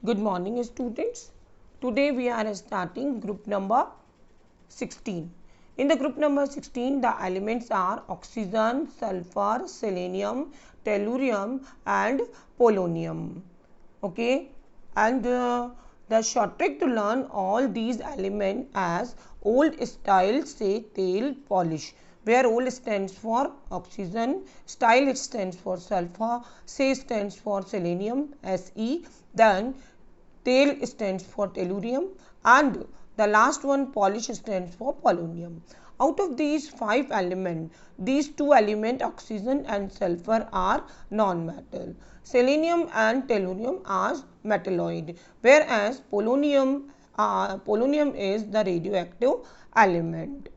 Good morning students. Today we are starting group number 16. In the group number 16 the elements are oxygen, sulfur, selenium, tellurium and polonium. Okay, and the short trick to learn all these elements as old style say tail polish, where old stands for oxygen, style it stands for sulfur, say stands for selenium Se, then tail stands for tellurium, and the last one polish stands for polonium. Out of these 5 elements, these 2 elements oxygen and sulfur are non-metal. Selenium and tellurium are metalloid, whereas polonium is the radioactive element.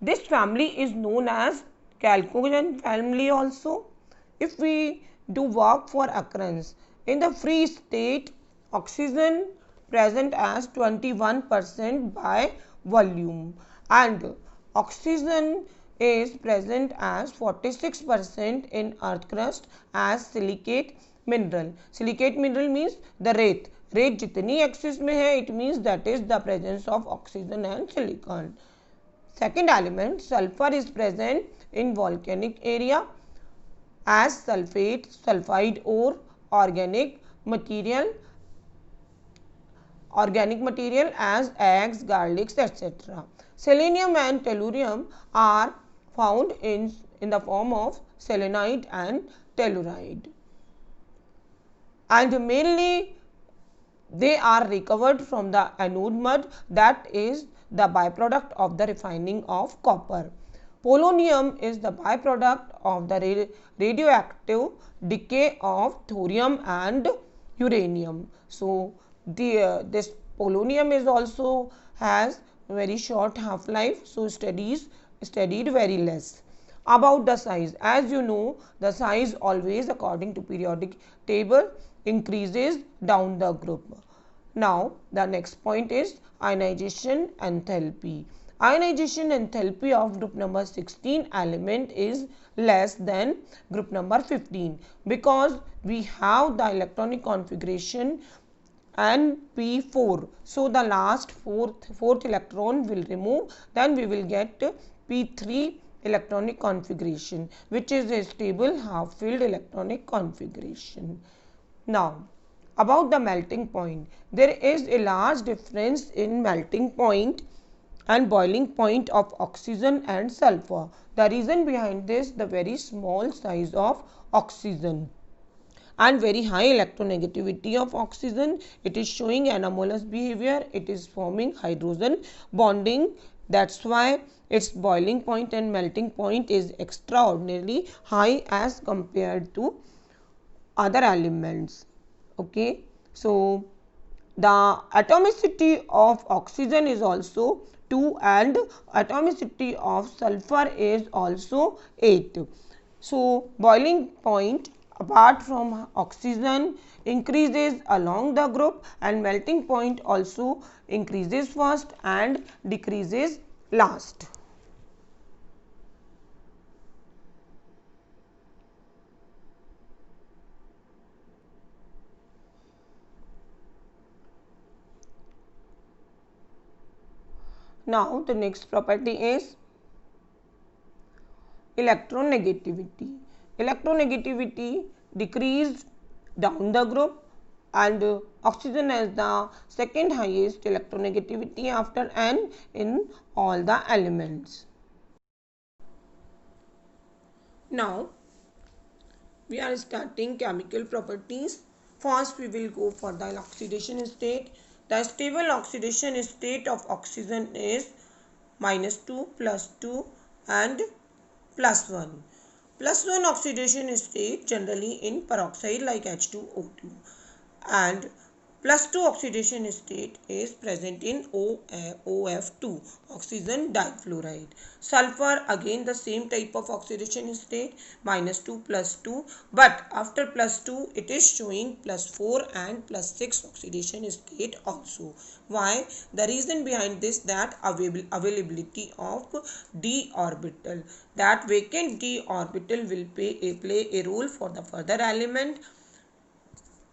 This family is known as chalcogen family also. If we do work for occurrence, in the free state, oxygen present as 21% by volume and oxygen is present as 46% in earth crust as silicate mineral. Silicate mineral means the रेत. रेत जितनी axis में है, it means that is the presence of oxygen and silicon. Second element, sulfur is present in volcanic area as sulfate, sulfide ore, organic material as eggs, garlics, etc. Selenium and tellurium are found in the form of selenite and telluride. And mainly they are recovered from the anode mud, that is the byproduct of the refining of copper. Polonium is the byproduct of the radioactive decay of thorium and uranium. So this polonium is also has very short half-life, so studied very less. About the size, as you know, the size always according to periodic table increases down the group. Now the next point is ionization enthalpy. Ionization enthalpy of group number 16 element is less than group number 15 because we have the electronic configuration Np4. So the last fourth electron will remove, then we will get P3 electronic configuration, which is a stable half-filled electronic configuration. Now about the melting point, there is a large difference in melting point and boiling point of oxygen and sulfur. The reason behind this, the very small size of oxygen and very high electronegativity of oxygen. It is showing anomalous behavior, it is forming hydrogen bonding. That's why its boiling point and melting point is extraordinarily high as compared to other elements. Okay, so the atomicity of oxygen is also 2 and atomicity of sulfur is also 8. So boiling point apart from oxygen increases along the group and melting point also increases first and decreases last. Now the next property is electronegativity. Electronegativity decreased down the group and oxygen has the second highest electronegativity after N in all the elements. Now we are starting chemical properties. First we will go for the oxidation state. The stable oxidation state of oxygen is -2, +2 and +1. +1 oxidation state generally in peroxide like H2O2 and +2 oxidation state is present in OF2, oxygen difluoride. Sulfur, again the same type of oxidation state, -2 +2, but after +2 it is showing +4 and +6 oxidation state also. Why? The reason behind this, that availability of d orbital. That vacant d orbital will play a role for the further element.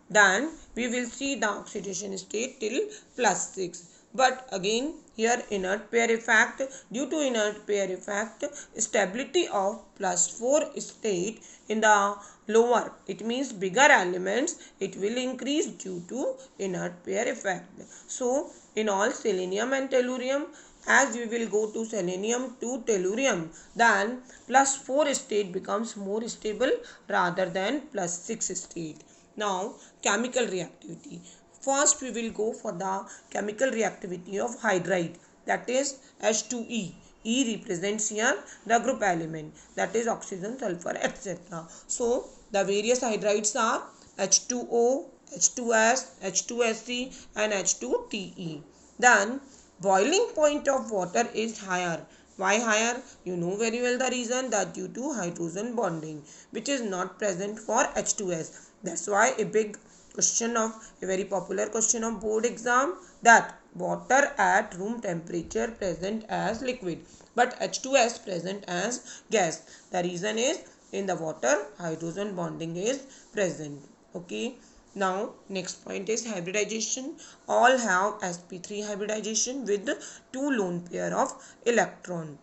Then we will see the oxidation state till +6. But again here inert pair effect, due to inert pair effect, stability of +4 state in the lower, it means bigger elements, it will increase due to inert pair effect. So in all selenium and tellurium, as we will go to selenium to tellurium, then +4 state becomes more stable rather than +6 state. Now chemical reactivity. First we will go for the chemical reactivity of hydride, that is H2E. E represents here the group element, that is oxygen, sulfur, etc. So the various hydrides are H2O, H2S, H2SC and H2TE. Then boiling point of water is higher. Why higher? You know very well the reason, that due to hydrogen bonding, which is not present for H2S. That's why a very popular question of board exam, that water at room temperature present as liquid, but H2S present as gas. The reason is, in the water hydrogen bonding is present. Okay. Now next point is hybridization. All have sp3 hybridization with 2 lone pair of electron.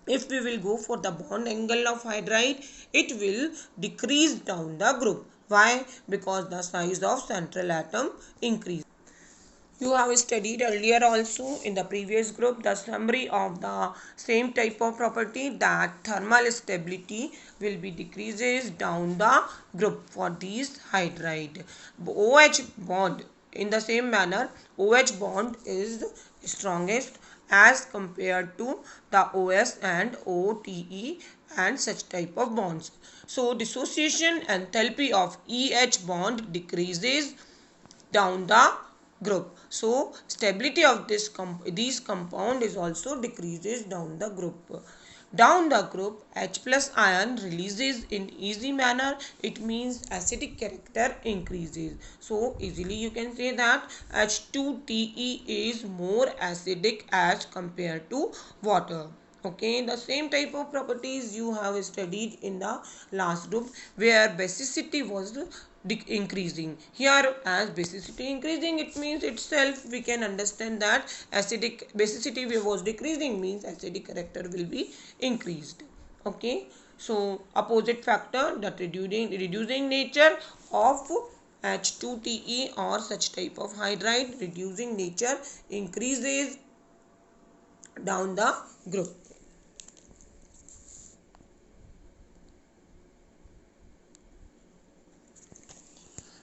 If we will go for the bond angle of hydride, it will decrease down the group. Why? Because the size of central atom increase. You have studied earlier also in the previous group the summary of the same type of property, that thermal stability will be decreases down the group for these hydride. OH bond, in the same manner, OH bond is strongest as compared to the OS and OTE and such type of bonds. So dissociation enthalpy of EH bond decreases down the group. So stability of these compound is also decreases down the group. Down the group, H plus ion releases in easy manner. It means acidic character increases. So easily you can say that H2TE is more acidic as compared to water. Okay, the same type of properties you have studied in the last group, where basicity was increasing. Here, as basicity increasing, it means itself we can understand that acidic basicity was decreasing, means acidic character will be increased. Okay, so opposite factor, that reducing nature of H2TE or such type of hydride, reducing nature increases down the group.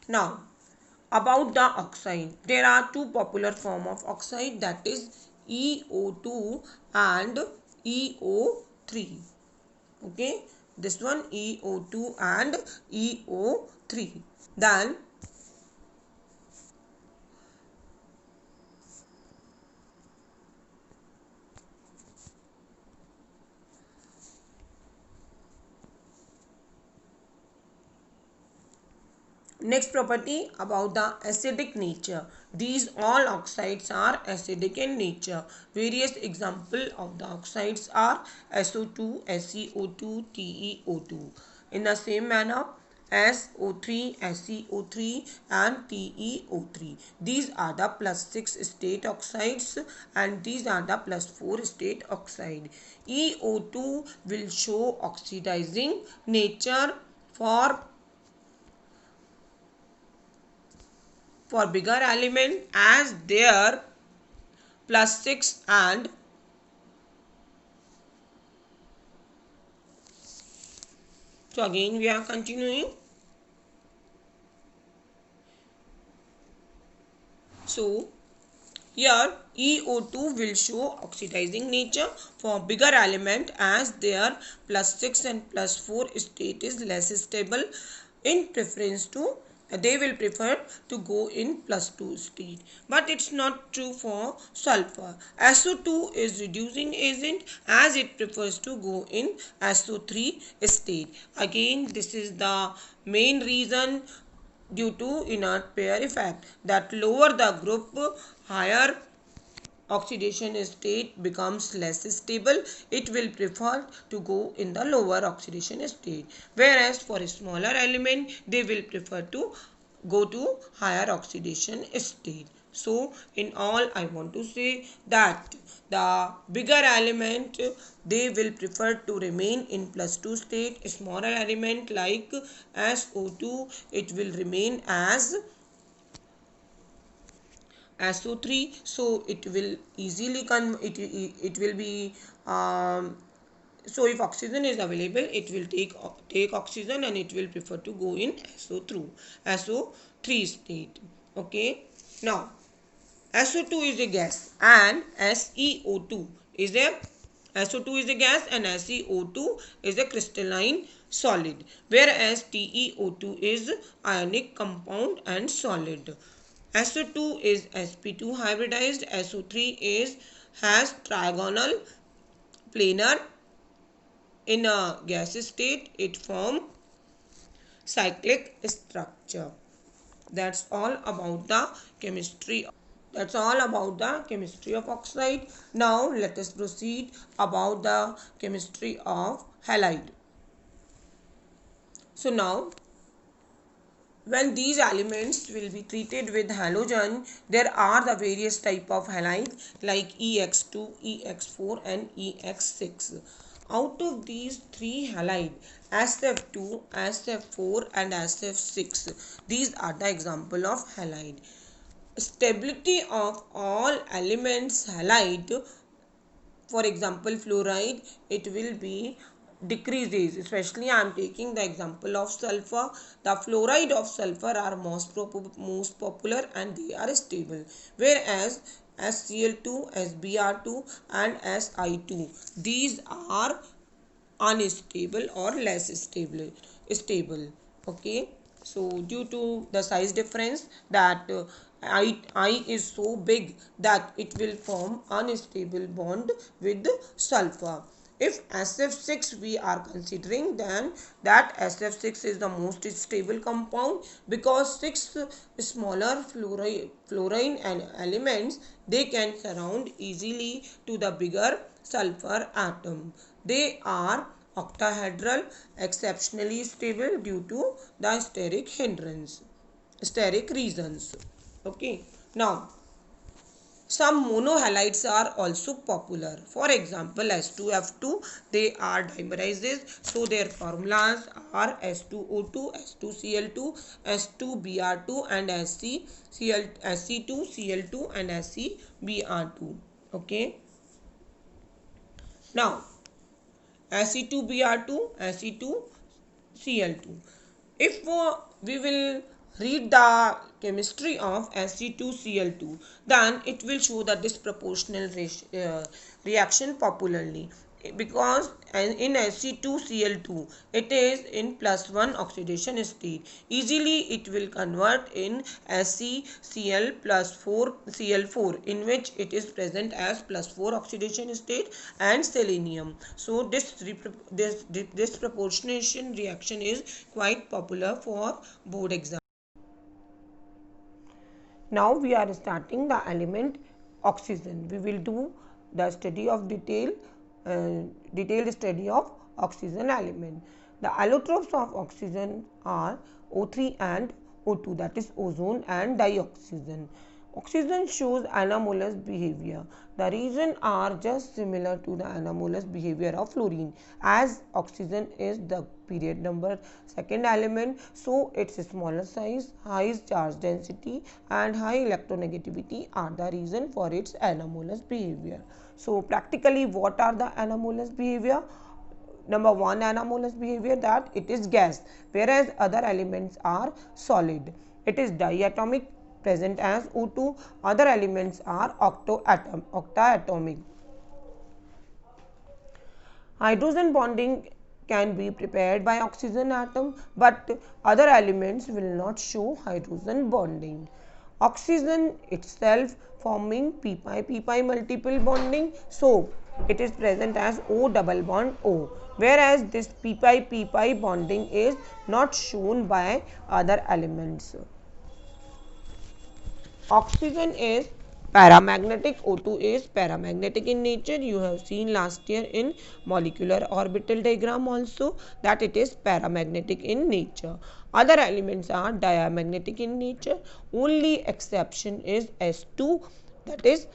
Now about the oxide, there are two popular form of oxide, that is EO2 and EO3. Okay, this one EO2 and EO3. Then next property about the acidic nature. These all oxides are acidic in nature. Various example of the oxides are SO2, SeO2, TeO2. In the same manner, SO3, SeO3 and TeO3. These are the +6 state oxides and these are the +4 state oxide. EO2 will show oxidizing nature for bigger element, as their +6 and so again we are continuing. So here EO2 will show oxidizing nature for bigger element, as their +6 and +4 state is less stable in preference to they will prefer to go in +2 state. But it's not true for sulfur. SO2 is reducing agent as it prefers to go in SO3 state. Again, this is the main reason due to inert pair effect, that lower the group, higher oxidation state becomes less stable. It will prefer to go in the lower oxidation state, whereas for a smaller element they will prefer to go to higher oxidation state. So in all, I want to say that the bigger element, they will prefer to remain in +2 state. A smaller element like SO2, it will remain as SO3, so it will easily it will be so if oxygen is available, it will take oxygen and it will prefer to go in SO3 state. Okay, now SO2 is a gas and SeO2 is a SO2 is a gas and SeO2 is a crystalline solid, whereas TeO2 is ionic compound and solid. SO2 is sp2 hybridized. SO3 is has trigonal planar. In a gas state, it forms cyclic structure. That's all about the chemistry. That's all about the chemistry of oxide. Now let us proceed about the chemistry of halide. So now, when these elements will be treated with halogen, there are the various type of halide like EX2, EX4 and EX6. Out of these three halide, SF2, SF4 and SF6, these are the example of halide. Stability of all elements halide, for example fluoride, it will be decreases. Especially I am taking the example of sulfur. The fluoride of sulfur are most popular and they are stable, whereas SCl2, SBr2 and Si2, these are unstable or less stable. Okay, so due to the size difference, that I is so big that it will form unstable bond with sulfur. If SF6 we are considering, then that SF6 is the most stable compound, because 6 smaller fluorine and elements, they can surround easily to the bigger sulfur atom. They are octahedral, exceptionally stable due to the steric reasons. Okay, now some monohalides are also popular. For example, S2F2, they are dimerizes, so their formulas are S2O2, S2Cl2, S2Br2 and SC2Cl2 and SCBr2. Okay, now Se2Br2, Se2Cl2. If we will read the chemistry of Se2Cl2, then it will show the disproportional reaction popularly, because in Se2Cl2 it is in +1 oxidation state. Easily it will convert in SeCl +4 Cl4, in which it is present as +4 oxidation state, and selenium. So this disproportionation reaction is quite popular for board exam. Now we are starting the element oxygen. We will do the study of detailed study of oxygen element. The allotropes of oxygen are O3 and O2, that is ozone and dioxygen. Oxygen shows anomalous behavior. The reasons are just similar to the anomalous behavior of fluorine. As oxygen is the period number second element, so its smaller size, high charge density and high electronegativity are the reason for its anomalous behavior. So practically, what are the anomalous behavior? Number one anomalous behavior, that it is gas, whereas other elements are solid. It is diatomic, present as O2. Other elements are octaatomic. Hydrogen bonding can be prepared by oxygen atom, but other elements will not show hydrogen bonding. Oxygen itself forming p-pi multiple bonding, so it is present as O double bond O, whereas this p-pi bonding is not shown by other elements. Oxygen is paramagnetic, O2 is paramagnetic in nature. You have seen last year in molecular orbital diagram also that it is paramagnetic in nature. Other elements are diamagnetic in nature. Only exception is S2, that is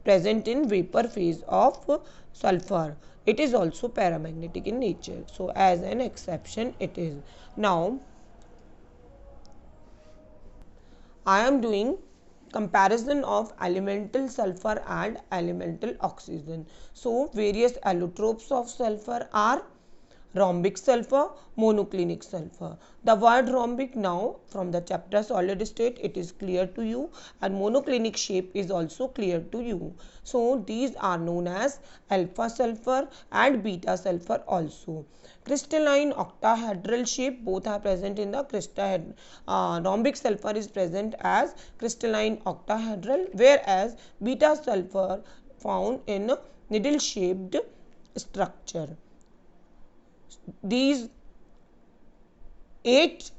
present in vapor phase of sulfur. It is also paramagnetic in nature. So as an exception it is. Now I am doing comparison of elemental sulfur and elemental oxygen. So various allotropes of sulfur are rhombic sulfur, monoclinic sulfur. The word rhombic now from the chapter solid state it is clear to you, and monoclinic shape is also clear to you. So these are known as alpha sulfur and beta sulfur also. Crystalline octahedral shape both are present in the rhombic sulfur is present as crystalline octahedral, whereas beta sulfur found in needle shaped structure. These 8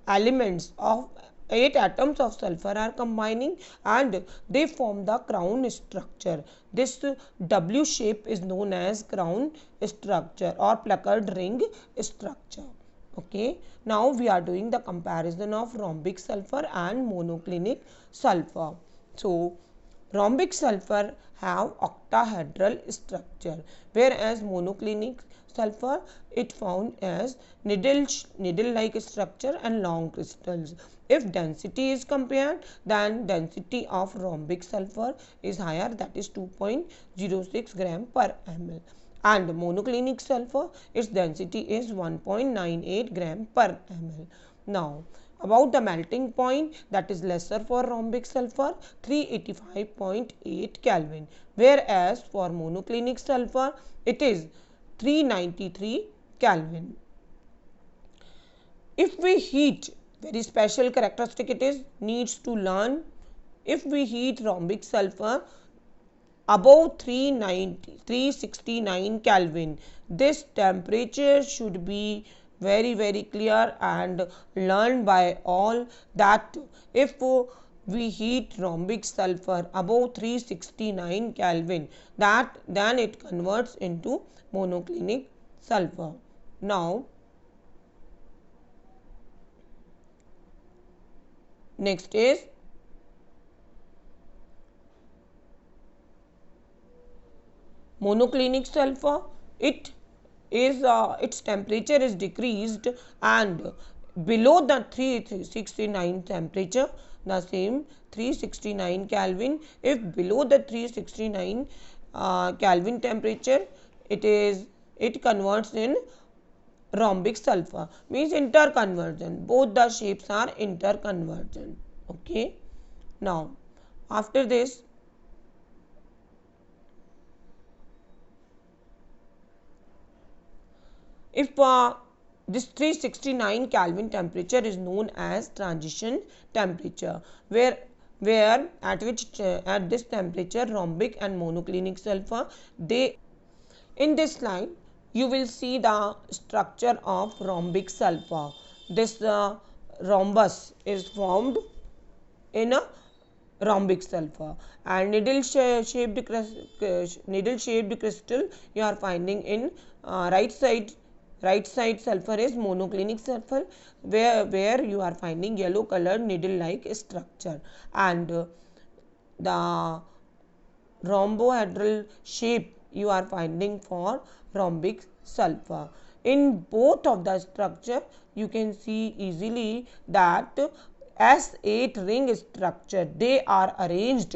atoms of sulfur are combining and they form the crown structure. This W shape is known as crown structure or puckered ring structure. Okay, now we are doing the comparison of rhombic sulfur and monoclinic sulfur. So rhombic sulfur have octahedral structure, whereas monoclinic sulfur it found as needle-like structure and long crystals. If density is compared, then density of rhombic sulfur is higher, that is 2.06 gram per ml, and monoclinic sulfur its density is 1.98 gram per ml. Now about the melting point, that is lesser for rhombic sulfur 385.8 Kelvin, whereas for monoclinic sulfur it is 393 Kelvin. If we heat, very special characteristic it is, needs to learn, if we heat rhombic sulfur above 369 Kelvin, this temperature should be very clear and learned by all, that if we heat rhombic sulfur above 369 Kelvin, that then it converts into monoclinic sulfur. Now next is monoclinic sulfur. It is its temperature is decreased and below the 369 temperature, the same 369 Kelvin. If below the 369 Kelvin temperature, it converts in rhombic sulfur, means interconversion. Both the shapes are interconvergent. Okay. Now after this, if this 369 Kelvin temperature is known as transition temperature, where at this temperature rhombic and monoclinic sulfur they, in this slide you will see the structure of rhombic sulfur. This rhombus is formed in a rhombic sulfur, and needle shaped crystal you are finding in right side sulfur is monoclinic sulfur, where you are finding yellow colored needle like structure, and the rhombohedral shape you are finding for rhombic sulfur. In both of the structure you can see easily that S8 ring structure they are arranged.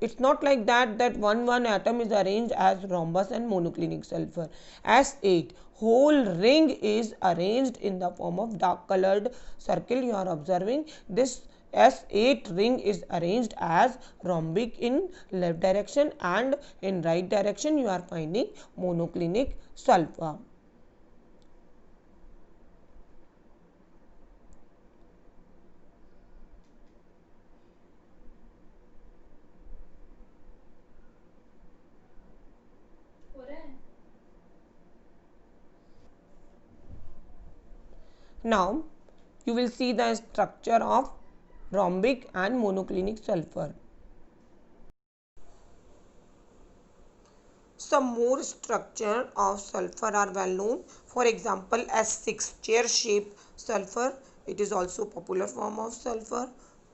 It's not like that one atom is arranged as rhombus and monoclinic sulfur. S8 whole ring is arranged in the form of dark colored circle you are observing. This S8 ring is arranged as rhombic in left direction, and in right direction you are finding monoclinic sulfur. Now you will see the structure of rhombic and monoclinic sulfur. Some more structure of sulfur are well known. For example, S6 chair shaped sulfur. It is also popular form of sulfur.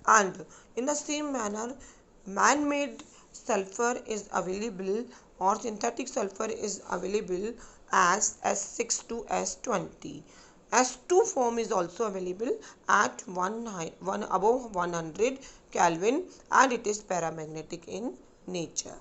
And in the same manner, man-made sulfur is available or synthetic sulfur is available as S6 to S20. S2 form is also available at above 100 Kelvin and it is paramagnetic in nature.